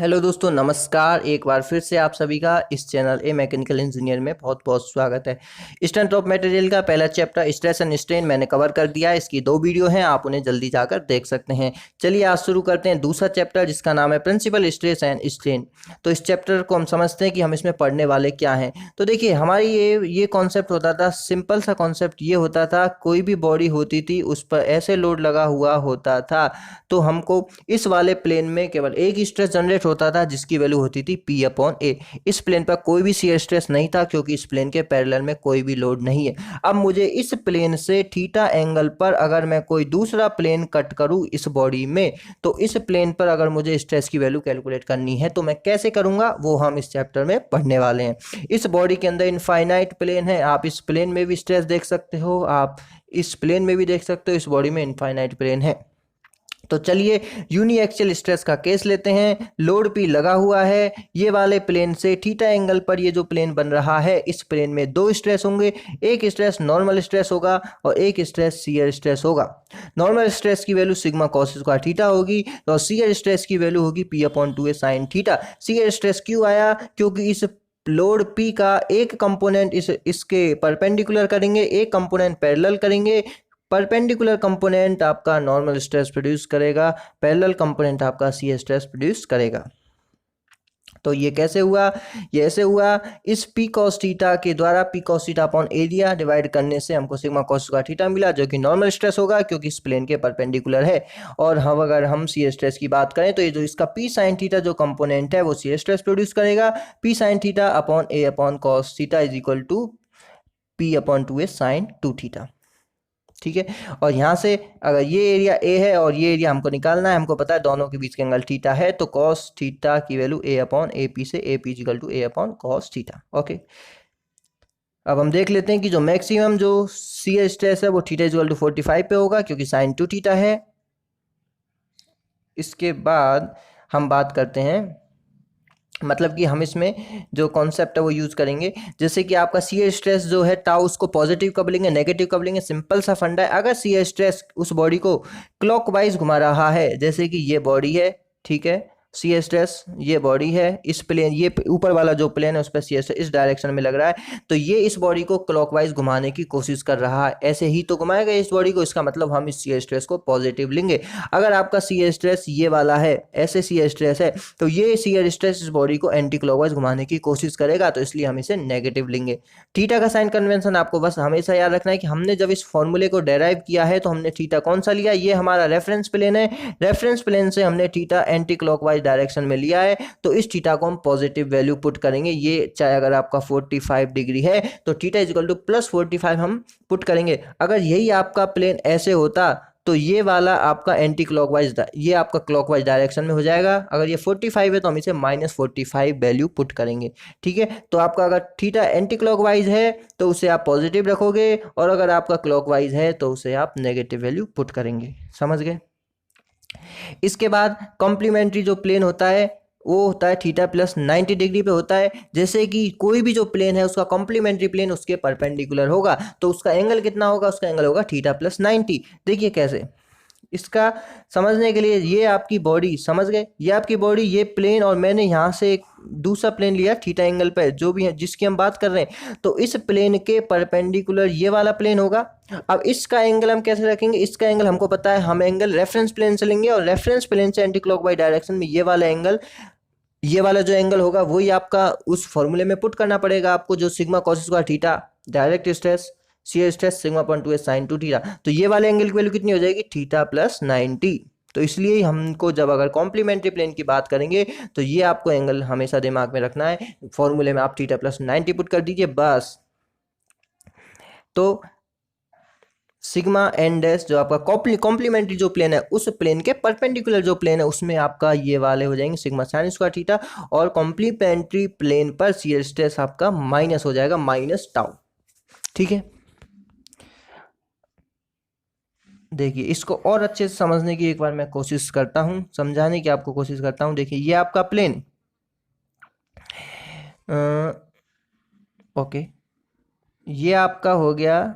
Hello दोस्तों, नमस्कार। एक बार फिर से आप सभी का इस चैनल ए मैकेनिकल इंजीनियर में बहुत बहुत स्वागत है। स्ट्रेंथ ऑफ मटेरियल का पहला चैप्टर स्ट्रेस एंड स्ट्रेन मैंने कवर कर दिया है। इसकी 2 वीडियो हैं, आप उन्हें जल्दी जाकर देख सकते हैं। चलिए आज शुरू करते हैं दूसरा चैप्टर, जिसका नाम है प्रिंसिपल स्ट्रेस एंड स्ट्रेन। तो इस चैप्टर को हम समझते हैं कि हम इसमें पढ़ने वाले क्या हैं। तो देखिए, हमारी ये कॉन्सेप्ट होता था, सिंपल सा कॉन्सेप्ट ये होता था, कोई भी बॉडी होती थी उस पर ऐसे लोड लगा हुआ होता था तो हमको इस वाले प्लेन में केवल एक स्ट्रेस जनरेट होता था जिसकी वैल्यू होती थी P अपॉन ए। इस प्लेन पर कोई भी शियर स्ट्रेस नहीं था क्योंकि इस प्लेन के पैरेलल में कोई भी लोड नहीं है। अब मुझे इस प्लेन से थीटा एंगल पर अगर मैं कोई दूसरा प्लेन कट करूं इस बॉडी में, तो इस प्लेन पर अगर मुझे स्ट्रेस की वैल्यू कैलकुलेट करनी है तो मैं कैसे करूंगा वो हम इस चैप्टर में पढ़ने वाले हैं। इस बॉडी के अंदर इनफाइनाइट प्लेन है, आप इस प्लेन में भी स्ट्रेस देख सकते हो, आप इस प्लेन में भी देख सकते हो, इस बॉडी में इनफाइनाइट प्लेन है। तो चलिए यूनी एक्सियल स्ट्रेस का केस लेते हैं। लोड P लगा हुआ है, ये वाले प्लेन से थीटा एंगल पर ये जो प्लेन बन रहा है, इस प्लेन में 2 स्ट्रेस होंगे। एक स्ट्रेस नॉर्मल स्ट्रेस होगा और एक स्ट्रेस शियर स्ट्रेस होगा। नॉर्मल स्ट्रेस की value sigma cos square theta होगी और शियर स्ट्रेस की वैल्यू होगी P upon 2a sine theta. Shear stress क्यों आया? क्योंकि इस लोड P का एक कंपोनेंट इसके परपेंडिकुलर करेंगे, एक कंपोनेंट पैरेलल करेंगे। परपेंडिकुलर कंपोनेंट आपका नॉर्मल स्ट्रेस प्रोड्यूस करेगा, पैरेलल कंपोनेंट आपका शियर स्ट्रेस प्रोड्यूस करेगा। तो ये कैसे हुआ? ये ऐसे हुआ, इस P cos थीटा के द्वारा P cos theta upon area divide करने से हमको सिग्मा cos स्क्वायर थीटा मिला, जो कि नॉर्मल स्ट्रेस होगा क्योंकि इस प्लेन के परपेंडिकुलर है। और हम अगर हम शियर स्ट्रेस की बात करें तो ये जो इसका P sin थीटा जो कंपोनेंट है वो शियर स्ट्रेस प्रोड्यूस करेगा। P sin theta upon A upon cos theta is equal to P upon 2A sin 2 theta. ठीक है, और यहाँ से अगर ये एरिया ए है और ये एरिया हमको निकालना है, हमको पता है दोनों के बीच का एंगल थीटा है, तो cos थीटा की value A upon A P से A P equal to A upon cos theta. Okay, अब हम देख लेते हैं कि जो मैक्सिमम जो शियर स्ट्रेस है वो थीटा इक्वल टू 45 पे होगा क्योंकि साइन 2 थीटा है। इसके बाद हम बात करते हैं, मतलब कि हम इसमें जो कॉन्सेप्ट है वो यूज करेंगे, जैसे कि आपका शियर स्ट्रेस जो है टाउ, उसको पॉजिटिव कब लेंगे, नेगेटिव कब लेंगे। सिंपल सा फंडा है, अगर शियर स्ट्रेस उस बॉडी को क्लॉकवाइज घुमा रहा है, जैसे कि ये बॉडी है, ठीक है, शियर स्ट्रेस ये बॉडी है, इस प्लेन ये ऊपर वाला जो प्लेन है उस पर शियर स्ट्रेस इस डायरेक्शन में लग रहा है, तो ये इस बॉडी को क्लॉकवाइज घुमाने की कोशिश कर रहा है। ऐसे ही तो घुमाएगा इस बॉडी को, इसका मतलब हम इस शियर स्ट्रेस को पॉजिटिव लेंगे। अगर आपका शियर स्ट्रेस ये वाला है, ऐसे शियर स्ट्रेस है, तो ये शियर स्ट्रेस इस बॉडी को एंटी क्लॉकवाइज घुमाने की कोशिश करेगा, तो इसलिए हम इसे नेगेटिव लेंगे। थीटा का साइन कन्वेंशन आपको बस हमेशा याद रखना है कि हमने जब इस फॉर्मूले को डेराइव किया है तो हमने थीटा कौन सा लिया, ये हमारा रेफरेंस प्लेन है, रेफरेंस प्लेन से हमने थीटा एंटी क्लॉकवाइज डायरेक्शन में लिया है, तो इस थीटा को हम पॉजिटिव वैल्यू पुट करेंगे। ये चाहे अगर आपका 45 डिग्री है तो theta is equal two plus 45 हम पुट करेंगे। अगर यही आपका प्लेन ऐसे होता तो ये वाला आपका एंटी क्लॉकवाइज, ये आपका क्लॉकवाइज डायरेक्शन में हो जाएगा। अगर ये 45 है तो हम इसे माइनस 45 वैल्यू पुट करेंगे। ठीक है, तो आपका अगर थीटा एंटी क्लॉकवाइज है तो उसे आप पॉजिटिव रखोगे, और अगर आपका क्लॉकवाइज है तो उसे आप नेगेटिव वैल्यू पुट करेंगे। समझ गए? इसके बाद कॉम्प्लीमेंट्री जो प्लेन होता है वो होता है थीटा प्लस 90 डिग्री पे होता है। जैसे कि कोई भी जो प्लेन है उसका कॉम्प्लीमेंट्री प्लेन उसके परपेंडिकुलर होगा, तो उसका एंगल कितना होगा? उसका एंगल होगा थीटा प्लस 90। देखिए कैसे, इसका समझने के लिए, ये आपकी बॉडी, समझ गए, ये आपकी बॉडी, ये प्लेन, और मैंने यहाँ से एक दूसरा प्लेन लिया थीटा एंगल पे जो भी है जिसकी हम बात कर रहे हैं, तो इस प्लेन के परपेंडिकुलर ये वाला प्लेन होगा। अब इसका एंगल हम कैसे रखेंगे? इसका एंगल हमको पता है, हम एंगल रेफरेंस प्लेन से लेंगे, और रेफरेंस प्लेन से एंटी क्लॉकवाइज डायरेक्शन में ये वाला एंगल, ये वाला जो एंगल होगा वही आपका उस फॉर्मूले में पुट करना पड़ेगा आपको, जो sigma cos square theta direct stress shear stress sigma upon 2a sine 2 theta. तो ये वाले एंगल की वैल्यू कितनी हो जाएगी? Theta plus 90। तो इसलिए हमको जब अगर कॉम्प्लीमेंट्री प्लेन की बात करेंगे तो ये आपको एंगल हमेशा दिमाग में रखना है। फॉर्मूले में आप थीटा प्लस 90 पुट कर दीजिए बस। तो सिग्मा एन डैश जो आपका कॉम्प्लीमेंट्री जो प्लेन है उस प्लेन के परपेंडिकुलर जो प्लेन है उसमें आपका ये वाले हो जाएंगे सिग्मा साइन स्क्वायर थीटा, और कॉम्प्लीमेंट्री प्लेन पर शियर स्ट्रेस आपका माइनस हो जाएगा, माइनस टाउ। ठीक है, देखिए इसको और अच्छे से समझने की एक बार मैं कोशिश करता हूं, समझाने की आपको कोशिश करता हूं। देखिए ये आपका प्लेन, ओके, ये आपका हो गया,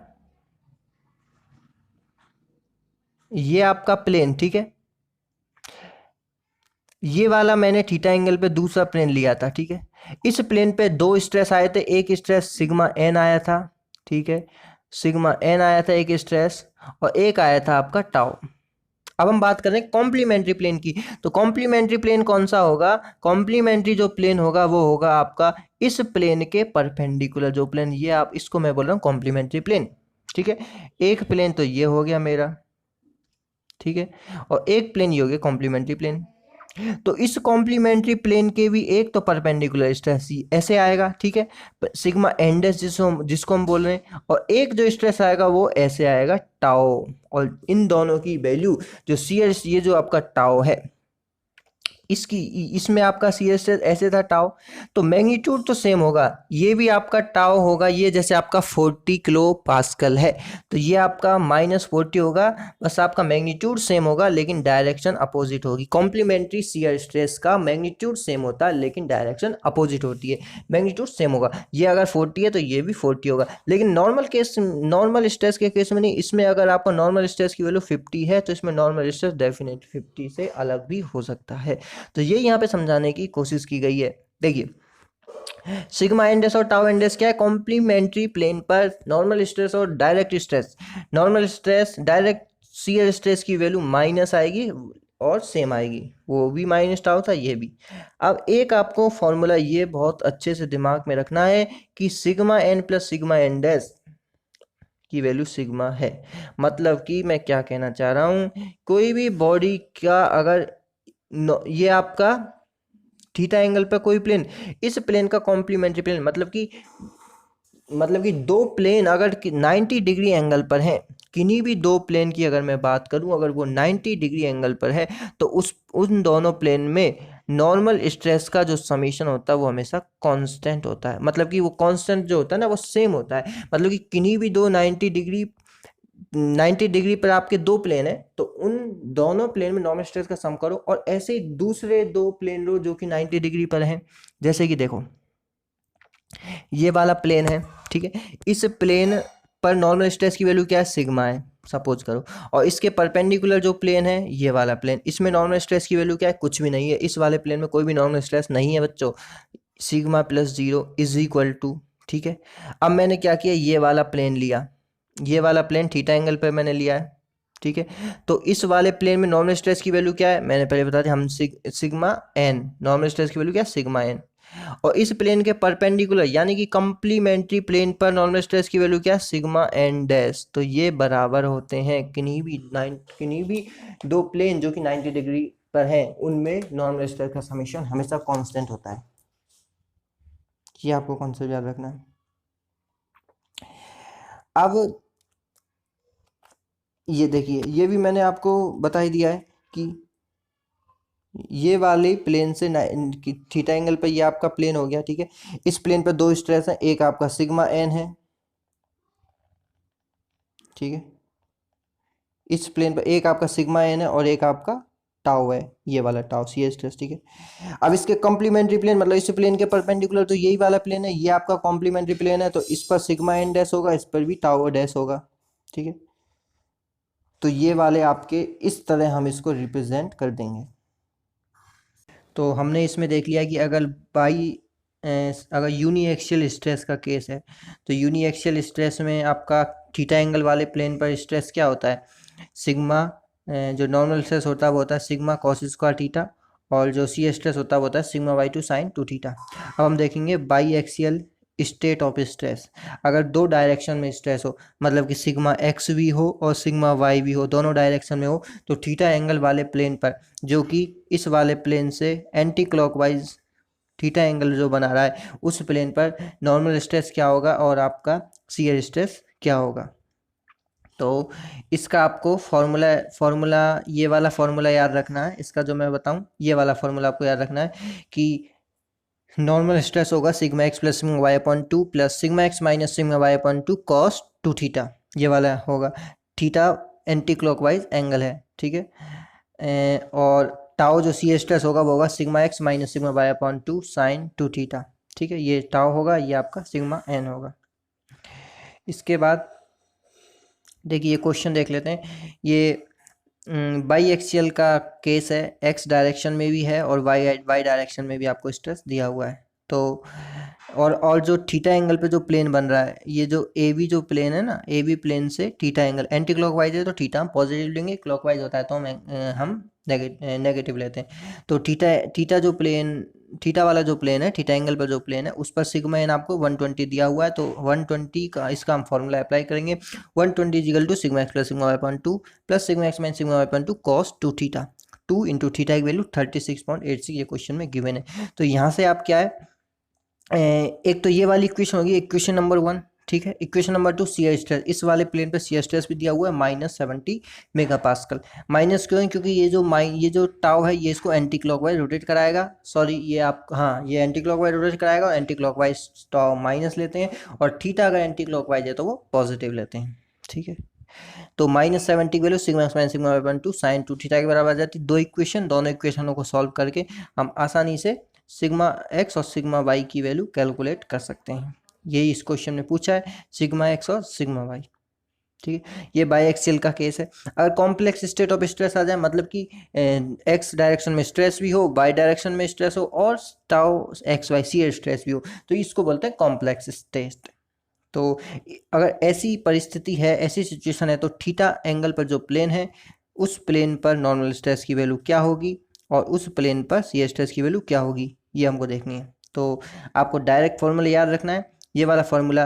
ये आपका प्लेन, ठीक है, ये वाला मैंने थीटा एंगल पे दूसरा प्लेन लिया था, ठीक है। इस प्लेन पे दो स्ट्रेस आए थे, एक स्ट्रेस सिग्मा एन आया था, ठीक है, सिग्मा एन आया था एक स्ट्रेस, और एक आया था आपका टाउ। अब हम बात करें कॉम्प्लीमेंट्री प्लेन की, तो कॉम्प्लीमेंट्री प्लेन कौन सा होगा? कॉम्प्लीमेंट्री जो प्लेन होगा वो होगा आपका इस प्लेन के परपेंडिकुलर जो प्लेन, ये आप इसको मैं बोल रहा हूँ कॉम्प्लीमेंट्री प्लेन, ठीक है। एक प्लेन तो ये हो गया मेरा, ठीक है, और एक प्लेन ये हो गया कॉम्प्लीमेंट्री प्लेन। तो इस कॉम्प्लीमेंट्री प्लेन के भी एक तो परपेंडिकुलर स्ट्रेस ऐसे आएगा, ठीक है, सिग्मा एंडेस जिसको हम बोल रहे हैं, और एक जो स्ट्रेस आएगा वो ऐसे आएगा टाओ। और इन दोनों की वैल्यू जो सीयर, ये जो आपका टाओ है, इसकी इसमें आपका सी स्ट्रेस ऐसे था टाओ, तो मैग्नीट्यूड तो सेम होगा, ये भी आपका टाओ होगा, ये जैसे आपका 40 किलो पास्कल है तो ये आपका -40 होगा, बस आपका मैग्नीट्यूड सेम होगा लेकिन डायरेक्शन अपोजिट होगी। कॉम्प्लीमेंट्री शियर स्ट्रेस का मैग्नीट्यूड सेम होता है लेकिन डायरेक्शन अपोजिट होती है, मैग्नीट्यूड सेम होगा, ये अगर 40 है तो ये भी 40 होगा। लेकिन नॉर्मल स्ट्रेस के केस में नहीं, इसमें अगर आपका नॉर्मल स्ट्रेस की वैल्यू 50 है तो इसमें नॉर्मल स्ट्रेस डेफिनेट 50 से अलग भी हो सकता है। तो ये यहाँ पे समझाने की कोशिश की गई है। देखिए सिग्मा एंडेस और टाउ एंडेस क्या है? कॉम्प्लीमेंट्री प्लेन पर नॉर्मल स्ट्रेस और direct stress, normal stress direct shear stress की वैल्यू माइनस आएगी और सेम आएगी, वो भी माइनस टाउ था ये भी। अब एक आपको फॉर्मूला ये बहुत अच्छे से दिमाग में रखना है कि सिग्मा एन प्लस सिग्मा एंडेस की वैल्यू सिग्मा है। मतलब कि मैं क्या कहना चाह रहा हूँ, कोई भी बॉडी का अगर ये आपका थीटा एंगल पर कोई प्लेन, इस प्लेन का कॉम्प्लीमेंट्री प्लेन, मतलब कि दो प्लेन अगर 90 डिग्री एंगल पर हैं, किन्हीं भी दो प्लेन की अगर मैं बात करूं, अगर वो 90 डिग्री एंगल पर है तो उन दोनों प्लेन में नॉर्मल स्ट्रेस का जो समीशन होता है वो हमेशा कांस्टेंट होता है। मतलब कि वो कांस्टेंट जो होता है ना वो सेम होता है, मतलब कि किन्हीं भी दो 90 डिग्री पर आपके दो प्लेन है तो उन दोनों प्लेन में नॉर्मल स्ट्रेस का सम करो, और ऐसे ही दूसरे दो प्लेन लो जो कि 90 डिग्री पर हैं। जैसे कि देखो ये वाला प्लेन है, ठीक है, इस प्लेन पर नॉर्मल स्ट्रेस की वैल्यू क्या है? सिग्मा है सपोज करो, और इसके परपेंडिकुलर जो प्लेन है ये वाला प्लेन, इसमें नॉर्मल स्ट्रेस की वैल्यू क्या है? कुछ भी नहीं है, इस वाले प्लेन में कोई भी नॉर्मल स्ट्रेस नहीं है बच्चों, sigma plus 0 is equal to, ठीक है। अब मैंने क्या किया, ये वाला प्लेन लिया, ये वाला प्लेन थीटा एंगल पर मैंने लिया है, ठीक है। तो इस वाले प्लेन में नॉर्मल स्ट्रेस की वैल्यू क्या है? मैंने पहले बता दिया, हम सिग्मा एन, नॉर्मल स्ट्रेस की वैल्यू क्या है? Sigma n. और इस प्लेन के परपेंडिकुलर यानी कि कंप्लीमेंट्री प्लेन पर नॉर्मल स्ट्रेस की वैल्यू क्या है? Sigma n dash. तो ये बराबर होते हैं किन्हीं भी दो प्लेन जो कि 90 डिग्री पर हैं उनमें नॉर्मल स्ट्रेस का समीशन हमेशा कांस्टेंट होता है। ये आपको कॉन्सेप्ट याद रखना है। अब ये देखिए, ये भी मैंने आपको बता ही दिया है कि ये वाले प्लेन से थीटा एंगल पर ये आपका प्लेन हो गया, ठीक है। इस प्लेन पर दो स्ट्रेस है, एक आपका सिग्मा एन है, ठीक है, इस प्लेन पर एक आपका सिग्मा एन है और एक आपका टाउ है, ये वाला टाउ सी स्ट्रेस, ठीक है। अब इसके कॉम्प्लीमेंट्री प्लेन मतलब इस प्लेन के परपेंडिकुलर तो यही वाला प्लेन है, ये आपका कॉम्प्लीमेंट्री प्लेन है, तो इस पर सिग्मा एन डैश होगा, इस पर भी टाउ डैश होगा, ठीक है। तो ये वाले आपके इस तरह हम इसको रिप्रेजेंट कर देंगे। तो हमने इसमें देख लिया कि अगर यूनी एक्सियल स्ट्रेस का केस है तो यूनी एक्सियल स्ट्रेस में आपका थीटा एंगल वाले प्लेन पर स्ट्रेस क्या होता है? सिग्मा, जो नॉर्मल स्ट्रेस होता है वो होता है सिग्मा कॉस स्क्वायर थीटा, और जो सी स्ट्रेस होता है वो होता है सिग्मा बाई 2 साइन 2 थीटा। अब हम देखेंगे by axial state of stress. अगर दो डायरेक्शन में स्ट्रेस हो, मतलब कि सिग्मा एक्स भी हो और सिग्मा वाई भी हो, दोनों डायरेक्शन में हो, तो थीटा एंगल वाले प्लेन पर जो कि इस वाले प्लेन से एंटी क्लॉकवाइज थीटा एंगल जो बना रहा है उस प्लेन पर नॉर्मल स्ट्रेस क्या होगा और आपका शियर स्ट्रेस क्या होगा। तो इसका आपको फॉर्मूला ये वाला फॉर्मूला याद रखना है, इसका जो मैं बताऊं ये वाला फॉर्मूला आपको याद रखना है कि नॉर्मल स्ट्रेस होगा sigma x plus sigma y upon 2 plus sigma x minus sigma y upon 2 cos 2 theta, ये वाला होगा। थीटा एंटी क्लॉकवाइज एंगल है, ठीक है। और टाओ जो सी स्ट्रेस होगा वो होगा sigma x minus sigma y upon 2 sine 2 theta, ठीक है। ये टाओ होगा, ये आपका सिग्मा एन होगा। इसके बाद देखिए ये क्वेश्चन देख लेते हैं। ये बाई एक्सियल का केस है, एक्स डायरेक्शन में भी है और वाई वाई डायरेक्शन में भी आपको स्ट्रेस दिया हुआ है। तो और जो थीटा एंगल पे जो प्लेन बन रहा है, ये जो ए बी जो प्लेन है ना, ए बी प्लेन से थीटा एंगल एंटी क्लॉकवाइज है तो थीटा हम पॉजिटिव लेंगे, क्लॉकवाइज होता है तो हम नेगेटिव लेते हैं। तो थीटा थीटा जो प्लेन थीटा वाला जो प्लेन है, थीटा एंगल पर जो प्लेन है उस पर सिग्मा एन आपको 120 दिया हुआ है, तो 120 का इसका हम फॉर्मूला अप्लाई करेंगे। 120 is equal to sigma x plus sigma y upon 2 plus sigma x minus sigma y upon 2 cos 2 theta. 2 into theta की वैल्यू 36.86 ये क्वेश्चन में गिवन है। तो यहाँ से आप क्या है, एक तो ये वाली इक्वेशन होगी, इक्वेशन नंबर 1, ठीक है। इक्वेशन नंबर 2 शियर स्ट्रेस, इस वाले प्लेन पे शियर स्ट्रेस भी दिया हुआ है -70 मेगा पास्कल। माइनस क्यों है, क्योंकि ये जो टाउ है ये इसको एंटी क्लॉकवाइज रोटेट कराएगा, सॉरी ये आप हाँ ये एंटी क्लॉकवाइज रोटेट कराएगा और एंटी क्लॉकवाइज टाउ माइनस लेते हैं और थीटा अगर एंटी क्लॉकवाइज है तो वो पॉजिटिव लेते हैं, ठीक है। तो -70 की value sigma x minus sigma y upon 2 sine 2 theta के बराबर आ जाती है। दो इक्वेशन, दोनों इक्वेशनों को सॉल्व करके हम आसानी से सिग्मा एक्स और सिग्मा वाई की वैल्यू कैलकुलेट कर सकते हैं। यही इस क्वेश्चन में पूछा है, सिग्मा एक्स और सिग्मा वाई, ठीक है। ये बाई एक्सियल का केस है। अगर कॉम्प्लेक्स स्टेट ऑफ स्ट्रेस आ जाए, मतलब कि एक्स डायरेक्शन में स्ट्रेस भी हो, वाई डायरेक्शन में स्ट्रेस हो और टाउ एक्स वाई सी स्ट्रेस भी हो, तो इसको बोलते हैं कॉम्प्लेक्स स्टेट। तो अगर ऐसी परिस्थिति है, ऐसी सिचुएशन है, तो थीटा एंगल पर जो प्लेन है उस प्लेन पर नॉर्मल स्ट्रेस की वैल्यू क्या होगी और उस प्लेन पर शियर स्ट्रेस की वैल्यू क्या होगी, ये हमको देखनी है। तो आपको डायरेक्ट फॉर्मूला याद रखना है, ये वाला फॉर्मूला।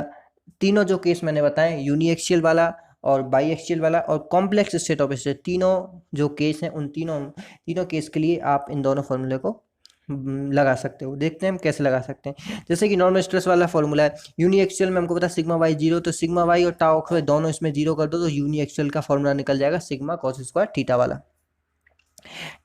तीनों जो केस मैंने बताए, यूनिएक्सियल वाला और बाई एक्सियल वाला और कॉम्प्लेक्स स्टेट ऑफ स्ट्रेस, तीनों जो केस हैं उन तीनों तीनों केस के लिए आप इन दोनों फॉर्मूले को लगा सकते हो। देखते हैं हम कैसे लगा सकते हैं। जैसे कि नॉर्मल स्ट्रेस वाला फॉर्मूला है, यूनिएक्सियल में हमको पता है सिग्मा वाई 0, तो सिग्मा वाई और टाउ एक्स दोनों इसमें 0 कर दो तो यूनिएक्सियल का फॉर्मूला निकल जाएगा सिग्मा कॉस स्क्वायर थीटा वाला,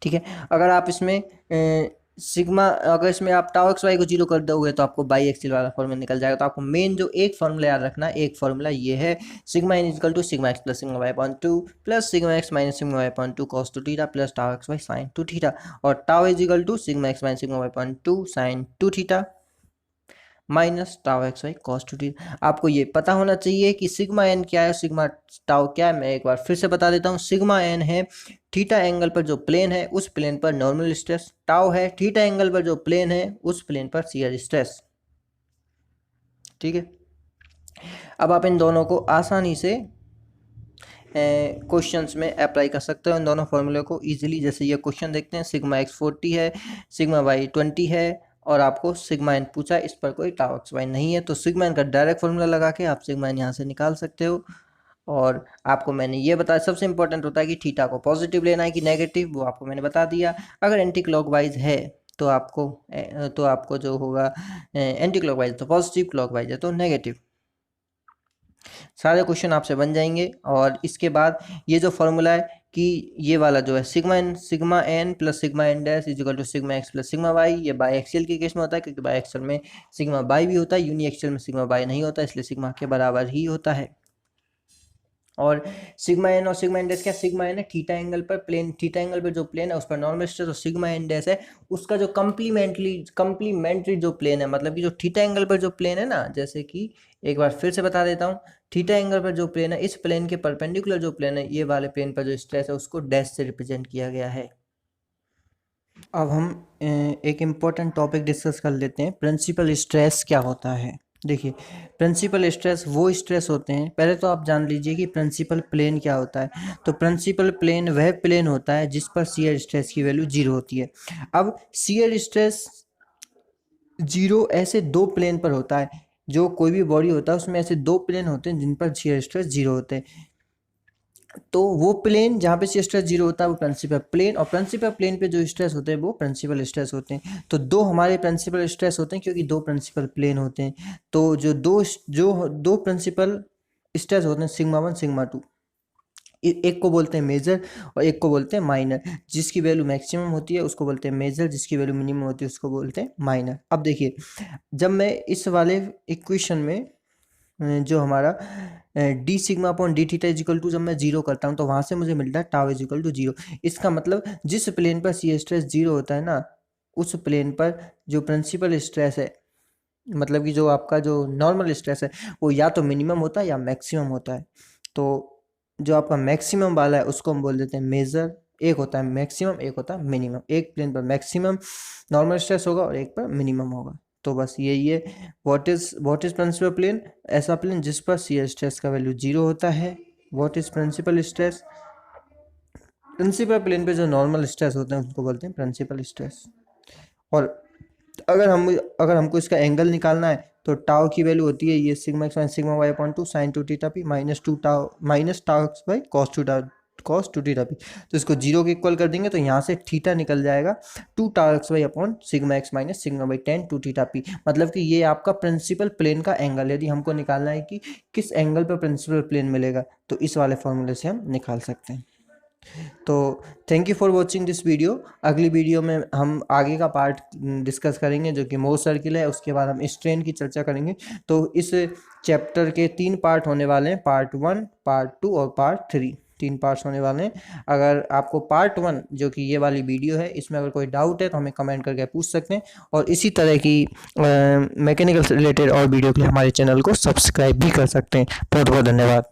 ठीक है। अगर आप इसमें सिग्मा अगर इसमें आप टाउ एक्स वाई को 0 कर दोगे तो आपको बाई एक्सियल वाला फॉर्मूला निकल जाएगा। तो आपको मेन जो एक फॉर्मूला याद रखना है, एक फॉर्मूला ये है, sigma n equal to sigma x plus sigma y upon 2 plus sigma x minus sigma y upon 2 cos 2 theta plus tau x y sine 2 theta, और tau is equal to sigma x minus sigma y upon 2 sine 2 theta minus tau x y cos 2 theta. आपको ये पता होना चाहिए कि sigma N क्या है, sigma tau क्या है। मैं एक बार फिर से बता देता हूँ, सिग्मा एन है थीटा एंगल पर जो प्लेन है उस प्लेन पर नॉर्मल स्ट्रेस, टाउ है थीटा एंगल पर जो प्लेन है उस प्लेन पर शियर स्ट्रेस, ठीक है। अब आप इन दोनों को आसानी से क्वेश्चंस में अप्लाई कर सकते हो, इन दोनों फॉर्मूले को इजीली। जैसे ये क्वेश्चन देखते हैं, सिग्मा एक्स 40 है, सिग्मा वाई 20 है और आपको सिग्मा एन पूछा है, इस पर कोई टाउ एक्स वाई नहीं है, तो सिग्मा एन का डायरेक्ट फॉर्मूला लगा के आप सिग्मा एन यहाँ से निकाल सकते हो। और आपको मैंने ये बताया, सबसे इंपॉर्टेंट होता है कि थीटा को पॉजिटिव लेना है कि नेगेटिव, वो आपको मैंने बता दिया। अगर एंटी क्लॉकवाइज है तो आपको जो होगा एंटी क्लॉकवाइज तो पॉजिटिव, क्लॉकवाइज है तो नेगेटिव। सारे क्वेश्चन आपसे बन जाएंगे। और इसके बाद ये जो फॉर्मूला है कि ये वाला जो है sigma n plus sigma n dash is equal to sigma x plus sigma y, ये बाई एक्सियल के केस में होता है, क्योंकि बाई एक्सियल में सिग्मा बाई भी होता है, यूनी एक्सियल में सिग्मा बाई नहीं होता, इसलिए सिग्मा के बराबर ही होता है। और सिग्मा एन और सिग्मा एन डैश क्या, सिग्मा एन है थीटा एंगल पर प्लेन, थीटा एंगल पर जो प्लेन है उस पर नॉर्मल स्ट्रेस, और सिग्मा एन डैश है उसका जो कंप्लीमेंट्री जो प्लेन है, मतलब कि जो थीटा एंगल पर जो प्लेन है ना, जैसे कि एक बार फिर से बता देता हूँ, थीटा एंगल पर जो प्लेन है इस प्लेन के परपेंडिकुलर जो प्लेन है, ये वाले प्लेन पर जो स्ट्रेस है उसको डैश से रिप्रेजेंट किया गया है। अब हम एक इम्पोर्टेंट टॉपिक डिस्कस कर लेते हैं, प्रिंसिपल स्ट्रेस क्या होता है। देखिए, प्रिंसिपल स्ट्रेस वो स्ट्रेस होते हैं, पहले तो आप जान लीजिए कि प्रिंसिपल प्लेन क्या होता है। तो प्रिंसिपल प्लेन वह प्लेन होता है जिस पर शियर स्ट्रेस की वैल्यू 0 होती है। अब शियर स्ट्रेस 0 ऐसे दो प्लेन पर होता है, जो कोई भी बॉडी होता है उसमें ऐसे दो प्लेन होते हैं जिन पर शियर स्ट्रेस 0 होते हैं। तो वो प्लेन जहाँ पे स्ट्रेस 0 होता है वो प्रिंसिपल प्लेन, और प्रिंसिपल प्लेन पे जो स्ट्रेस होते हैं वो प्रिंसिपल स्ट्रेस होते हैं। तो दो हमारे प्रिंसिपल स्ट्रेस होते हैं क्योंकि दो प्रिंसिपल प्लेन होते हैं। तो जो दो प्रिंसिपल स्ट्रेस होते हैं, सिग्मा 1 सिग्मा 2, एक को बोलते हैं मेजर और एक को बोलते हैं माइनर। जिसकी वैल्यू मैक्सिमम होती है उसको बोलते हैं मेजर, जिसकी वैल्यू मिनिमम होती है उसको बोलते हैं माइनर। अब देखिए, जब मैं इस वाले इक्वेशन में जो हमारा d sigma upon d theta is equal to जब मैं 0 करता हूँ तो वहाँ से मुझे मिलता है टाउ इजिकल टू 0। इसका मतलब जिस प्लेन पर सी स्ट्रेस 0 होता है ना, उस प्लेन पर जो प्रिंसिपल स्ट्रेस है, मतलब कि जो आपका जो नॉर्मल स्ट्रेस है, वो या तो मिनिमम होता है या मैक्सिमम होता है। तो जो आपका मैक्सिमम वाला है उसको हम बोल देते हैं मेजर। एक होता है मैक्सिमम, एक होता है मिनिमम। एक प्लेन पर मैक्सिमम नॉर्मल स्ट्रेस होगा और एक पर मिनिमम होगा। तो बस यही है। What is principal plane? ऐसा प्लेन जिस पर शियर स्ट्रेस का वैल्यू 0 होता है। What is principal stress? Principal plane पे जो नॉर्मल स्ट्रेस होते हैं उसको बोलते हैं प्रिंसिपल स्ट्रेस। और अगर हमको इसका एंगल निकालना है तो टाउ की वैल्यू होती है ये sigma x minus sigma y upon 2 sine 2 theta p minus tau x y cos 2 theta p. तो इसको 0 के इक्वल कर देंगे तो यहाँ से थीटा निकल जाएगा 2 tau x y upon sigma x minus sigma y tan 2 theta p. मतलब कि ये आपका प्रिंसिपल प्लेन का एंगल। यदि हमको निकालना है कि किस एंगल पर प्रिंसिपल प्लेन मिलेगा तो इस वाले फॉर्मूले से हम निकाल सकते हैं। तो thank you for watching this video. अगली वीडियो में हम आगे का पार्ट डिस्कस करेंगे जो कि मोर सर्किल है। उसके बाद हम स्ट्रेन की चर्चा करेंगे। तो इस चैप्टर के 3 पार्ट होने वाले हैं, पार्ट 1, पार्ट 2 और पार्ट 3। 3 पार्ट्स होने वाले हैं। अगर आपको पार्ट 1 जो कि ये वाली वीडियो है इसमें अगर कोई डाउट है तो हमें कमेंट करके पूछ सकते हैं। और इसी तरह की मैकेनिकल से रिलेटेड और वीडियो के लिए हमारे चैनल को सब्सक्राइब भी कर सकते हैं। बहुत बहुत धन्यवाद।